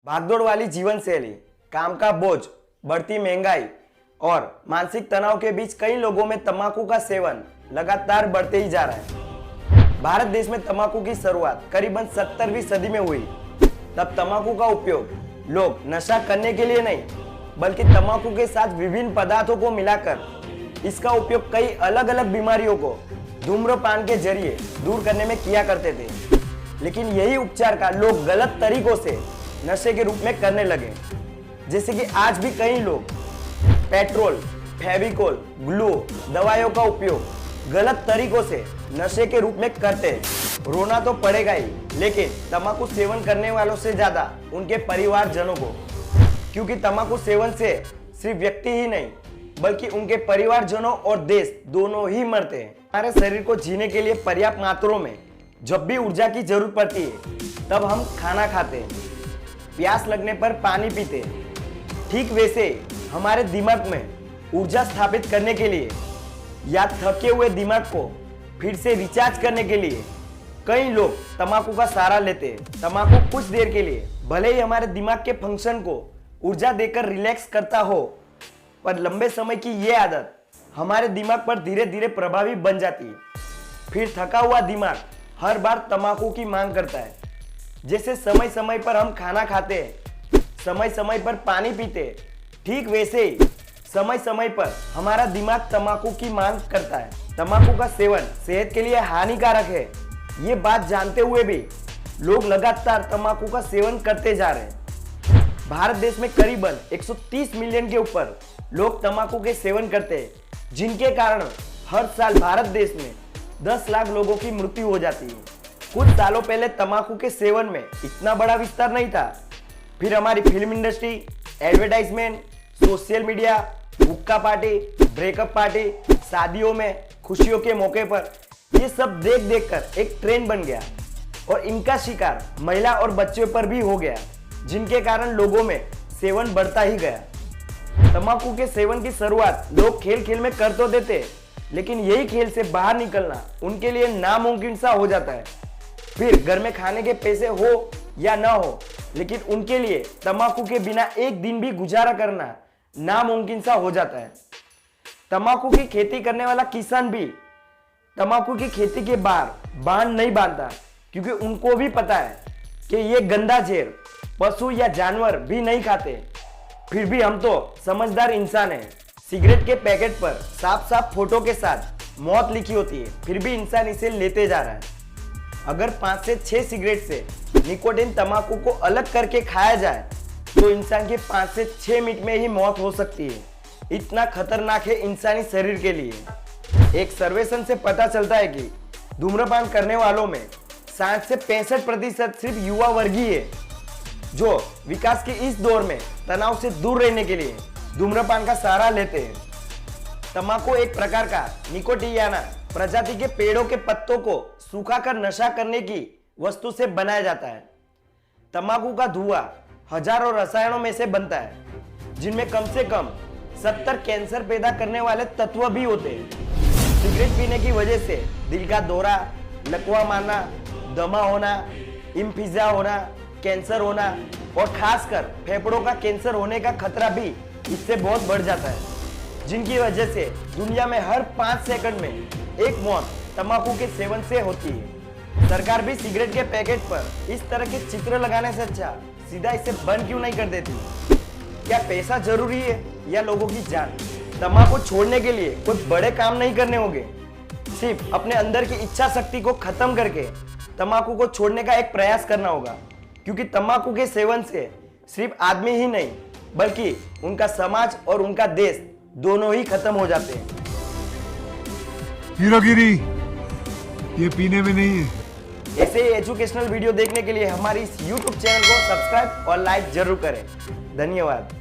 भागदौड़ वाली जीवन शैली, काम का बोझ, बढ़ती महंगाई और मानसिक तनाव के बीच कई लोगों में तंबाकू का सेवन लगातार बढ़ते ही जा रहा है। भारत देश में तंबाकू की शुरुआत करीबन 17वीं सदी में हुई। तब तंबाकू का उपयोग लोग नशा करने के लिए नहीं, बल्कि तंबाकू के साथ विभिन्न पदार्थों को मिलाकर इसका उपयोग कई अलग अलग बीमारियों को धूम्रपान के जरिए दूर करने में किया करते थे। लेकिन यही उपचार का लोग गलत तरीकों से नशे के रूप में करने लगे। जैसे कि आज भी कई लोग पेट्रोल, फेविकोल, ग्लू दवाइयों का उपयोग गलत तरीकों से नशे के रूप में करते हैं। रोना तो पड़ेगा ही, लेकिन तंबाकू सेवन करने वालों से ज्यादा उनके परिवारजनों को, क्योंकि तंबाकू सेवन से सिर्फ व्यक्ति ही नहीं बल्कि उनके परिवारजनों और देश दोनों ही मरते हैं। हमारे शरीर को जीने के लिए पर्याप्त मात्रों में जब भी ऊर्जा की जरूरत पड़ती है तब हम खाना खाते हैं, प्यास लगने पर पानी पीते हैं। ठीक वैसे हमारे दिमाग में ऊर्जा स्थापित करने के लिए या थके हुए दिमाग को फिर से रिचार्ज करने के लिए कई लोग तंबाकू का सहारा लेते हैं। तंबाकू कुछ देर के लिए भले ही हमारे दिमाग के फंक्शन को ऊर्जा देकर रिलैक्स करता हो, पर लंबे समय की ये आदत हमारे दिमाग पर धीरे धीरे प्रभावी बन जाती है। फिर थका हुआ दिमाग हर बार तंबाकू की मांग करता है। जैसे समय समय पर हम खाना खाते हैं, समय समय पर पानी पीते हैं, ठीक वैसे ही समय समय पर हमारा दिमाग तंबाकू की मांग करता है। तंबाकू का सेवन सेहत के लिए हानिकारक है, ये बात जानते हुए भी लोग लगातार तंबाकू का सेवन करते जा रहे हैं। भारत देश में करीबन 130 मिलियन के ऊपर लोग तंबाकू के सेवन करते हैं, जिनके कारण हर साल भारत देश में 10 लाख लोगों की मृत्यु हो जाती है। कुछ सालों पहले तंबाकू के सेवन में इतना बड़ा विस्तार नहीं था, फिर हमारी film industry, advertisement, social media, हुक्का पार्टी, ब्रेकअप पार्टी, शादियों में खुशियों के मौके पर ये सब देख देख कर एक ट्रेंड बन गया और इनका शिकार महिला और बच्चों पर भी हो गया, जिनके कारण लोगों में सेवन बढ़ता ही गया। तंबाकू के सेवन की शुरुआत लोग खेल खेल में कर तो देते, लेकिन यही खेल से बाहर निकलना उनके लिए नामुमकिन सा हो जाता है। फिर घर में खाने के पैसे हो या ना हो, लेकिन उनके लिए तंबाकू के बिना एक दिन भी गुजारा करना नामुमकिन सा हो जाता है। तंबाकू की खेती करने वाला किसान भी तंबाकू की खेती के बाहर बांध नहीं बांधता, क्योंकि उनको भी पता है कि ये गंदा जहर पशु या जानवर भी नहीं खाते। फिर भी हम तो समझदार इंसान हैं। सिगरेट के पैकेट पर साफ साफ फोटो के साथ मौत लिखी होती है, फिर भी इंसान इसे लेते जा रहा है। अगर 5 से 6 सिगरेट से निकोटीन तंबाकू को अलग करके खाया जाए तो इंसान के 5 से 6 मिनट में ही मौत हो सकती है। इतना खतरनाक है इंसानी शरीर के लिए। एक सर्वेक्षण से पता चलता है कि धूम्रपान करने वालों में 60 से 65% सिर्फ युवा वर्ग ही है, जो विकास के इस दौर में तनाव से दूर रहने के लिए धूम्रपान का सहारा लेते हैं। तंबाकू एक प्रकार का निकोटियाना प्रजाति के पेड़ों के पत्तों को सुखाकर नशा करने की वस्तु से बनाया जाता है। तंबाकू का धुआं हजारों रसायनों में से बनता है, जिनमें कम से कम 70 कैंसर पैदा करने वाले तत्व भी होते हैं। सिगरेट पीने की वजह से दिल का दौरा, लकवा मारना, दमा होना, इम्फिजा होना, कैंसर होना और खासकर फेफड़ों का कैंसर होने का खतरा भी इससे बहुत बढ़ जाता है, जिनकी वजह से दुनिया में हर 5 सेकंड में एक मौत तंबाकू के सेवन से होती है। सरकार भी सिगरेट के पैकेट पर इस तरह के चित्र लगाने से अच्छा सीधा इसे बंद क्यों नहीं कर देती? क्या पैसा जरूरी है या लोगों की जान? तंबाकू छोड़ने के लिए कोई बड़े काम नहीं करने होंगे, सिर्फ अपने अंदर की इच्छा शक्ति को खत्म करके तंबाकू को छोड़ने का एक प्रयास करना होगा, क्योंकि तंबाकू के सेवन से सिर्फ आदमी ही नहीं बल्कि उनका समाज और उनका देश दोनों ही खत्म हो जाते हैं। हीरोगिरी ये पीने में नहीं है। ऐसे ही एजुकेशनल वीडियो देखने के लिए हमारी इस YouTube चैनल को सब्सक्राइब और लाइक जरूर करें। धन्यवाद।